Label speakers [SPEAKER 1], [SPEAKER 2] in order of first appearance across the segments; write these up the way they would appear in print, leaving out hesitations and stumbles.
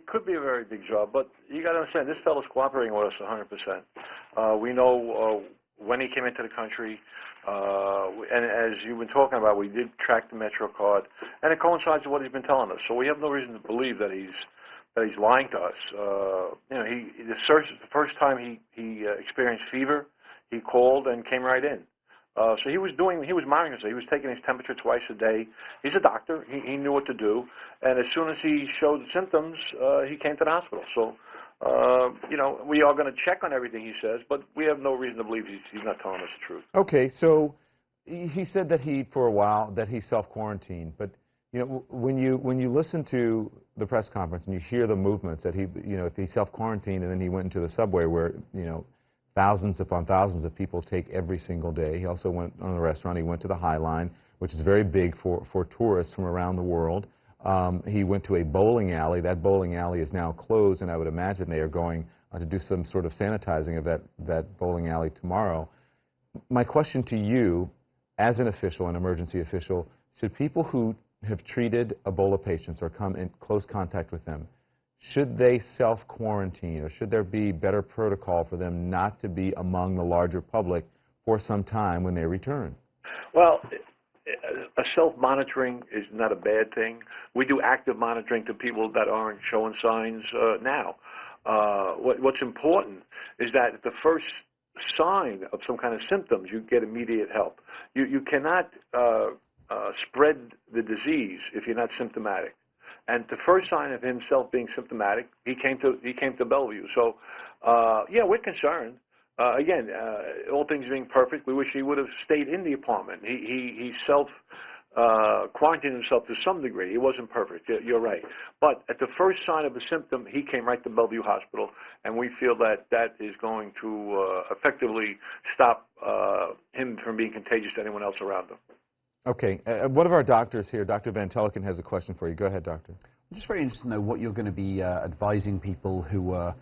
[SPEAKER 1] could be a very big job, but you got to understand, this fellow's cooperating with us 100%. We know when he came into the country, and as you've been talking about, we did track the Metro card, and it coincides with what he's been telling us. So we have no reason to believe that he's lying to us. The first time he experienced fever, he called and came right in. So he was monitoring himself. He was taking his temperature twice a day. He's a doctor. He knew what to do. And as soon as he showed symptoms, he came to the hospital. So, we are going to check on everything he says, but we have no reason to believe he's not telling us the truth.
[SPEAKER 2] Okay, so he said that for a while, that he self-quarantined. But, when you listen to the press conference and you hear the movements that if he self-quarantined and then he went into the subway where, thousands upon thousands of people take every single day. He also went on the restaurant. He went to the High Line, which is very big for tourists from around the world. He went to a bowling alley. That bowling alley is now closed, and I would imagine they are going to do some sort of sanitizing of that bowling alley tomorrow. My question to you, as an official, an emergency official, should people who have treated Ebola patients or come in close contact with them, should they self-quarantine, or should there be better protocol for them not to be among the larger public for some time when they return?
[SPEAKER 1] Well, a self-monitoring is not a bad thing. We do active monitoring to people that aren't showing signs now. What's important is that at the first sign of some kind of symptoms, you get immediate help. You cannot spread the disease if you're not symptomatic. And the first sign of himself being symptomatic, he came to Bellevue. So, we're concerned. Again, all things being perfect, we wish he would have stayed in the apartment. He quarantined himself to some degree. He wasn't perfect. You're right. But at the first sign of a symptom, he came right to Bellevue Hospital, and we feel that is going to effectively stop him from being contagious to anyone else around him.
[SPEAKER 2] Okay. One of our doctors here, Dr. Van Teleken, has a question for you. Go ahead, doctor.
[SPEAKER 3] I'm just very interested to know what you're going to be advising people who were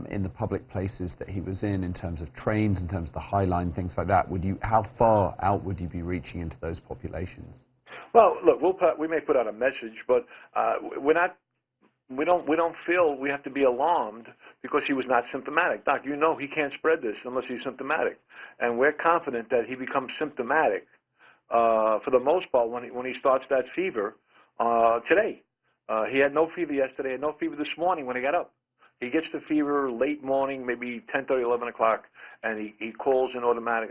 [SPEAKER 3] in the public places that he was in terms of trains, in terms of the High Line, things like that. How far out would you be reaching into those populations?
[SPEAKER 1] Well, look, we may put out a message, but we don't feel we have to be alarmed because he was not symptomatic. Doc, he can't spread this unless he's symptomatic, and we're confident that he becomes symptomatic for the most part when he starts that fever today. He had no fever yesterday, had no fever this morning when he got up. He gets the fever late morning, maybe 10:30, 11 o'clock, and he calls in automatic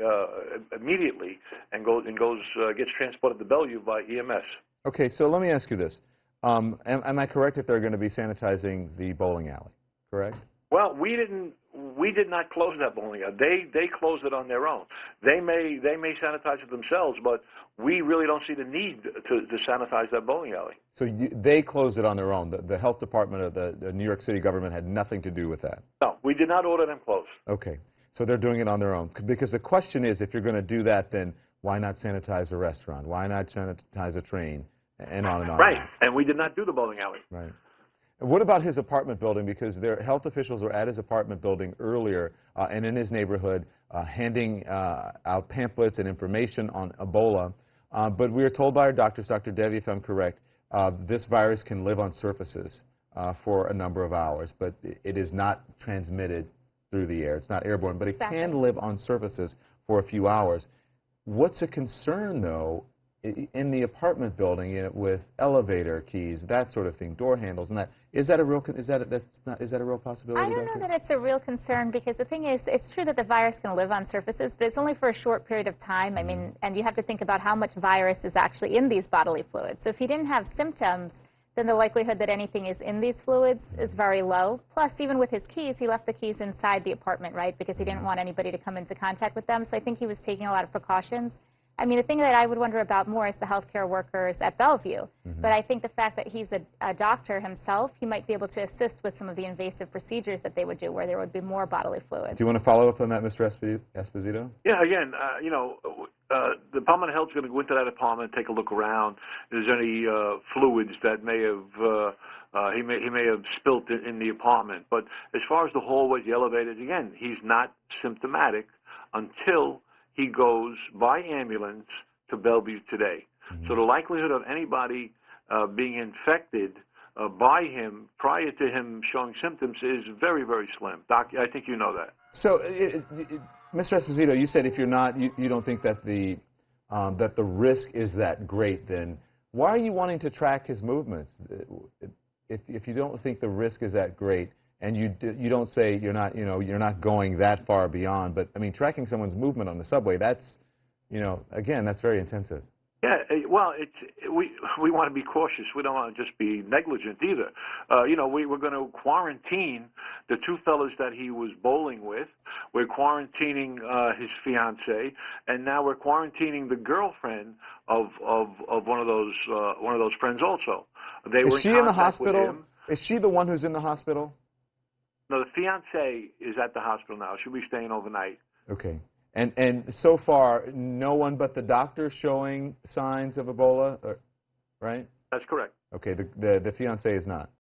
[SPEAKER 1] immediately and gets transported to Bellevue by EMS. Okay,
[SPEAKER 2] so let me ask you this: am I correct that they're going to be sanitizing the bowling alley? Correct?
[SPEAKER 1] Well, we did not close that bowling alley. They closed it on their own. They may sanitize it themselves, but we really don't see the need to sanitize that bowling alley.
[SPEAKER 2] So they closed it on their own. The health department of the New York City government had nothing to do with that.
[SPEAKER 1] No, we did not order them closed.
[SPEAKER 2] Okay, so they're doing it on their own. Because the question is, if you're going to do that, then why not sanitize a restaurant? Why not sanitize a train? And on and on.
[SPEAKER 1] Right, and we did not do the bowling alley.
[SPEAKER 2] Right. What about his apartment building? Because their health officials were at his apartment building earlier and in his neighborhood handing out pamphlets and information on Ebola. But we are told by our doctors, Dr. Devi, if I'm correct, this virus can live on surfaces for a number of hours, but it is not transmitted through the air. It's not airborne, but it can live on surfaces for a few hours. What's a concern, though, in the apartment building with elevator keys, that sort of thing, door handles, and that is that a real possibility?
[SPEAKER 4] I don't know that it's a real concern, because the thing is, it's true that the virus can live on surfaces, but it's only for a short period of time. I mean, and you have to think about how much virus is actually in these bodily fluids. So if he didn't have symptoms, then the likelihood that anything is in these fluids is very low. Plus, even with his keys, he left the keys inside the apartment, right, because he didn't want anybody to come into contact with them. So I think he was taking a lot of precautions. I mean, the thing that I would wonder about more is the healthcare workers at Bellevue. But I think the fact that he's a doctor himself, he might be able to assist with some of the invasive procedures that they would do, where there would be more bodily fluids.
[SPEAKER 2] Do you want to follow up on that, Mr. Esposito?
[SPEAKER 1] Yeah, again, the Department of Health is going to go into that apartment and take a look around. Is there any fluids that may have he may have spilt in the apartment? But as far as the hallways, the elevators, again, he's not symptomatic until he goes by ambulance to Bellevue today. So the likelihood of anybody being infected by him prior to him showing symptoms is very, very slim. Doc, I think you know that.
[SPEAKER 2] So, Mr. Esposito, you said if you're not, you don't think that the risk is that great. Then why are you wanting to track his movements? If you don't think the risk is that great, and you don't say you're not going that far beyond, but I mean, tracking someone's movement on the subway, that's, again, that's very intensive.
[SPEAKER 1] Yeah, well, we want to be cautious. We don't want to just be negligent either. We're going to quarantine the two fellas that he was bowling with. We're quarantining his fiancée, and now we're quarantining the girlfriend of one of those friends also. They were
[SPEAKER 2] Is she in the
[SPEAKER 1] contact with
[SPEAKER 2] hospital?
[SPEAKER 1] him.
[SPEAKER 2] Is she the one who's in the hospital?
[SPEAKER 1] No, the fiancée is at the hospital now. She'll be staying overnight.
[SPEAKER 2] Okay. And so far, no one but the doctor showing signs of Ebola, right?
[SPEAKER 1] That's correct.
[SPEAKER 2] Okay, the fiancée is not.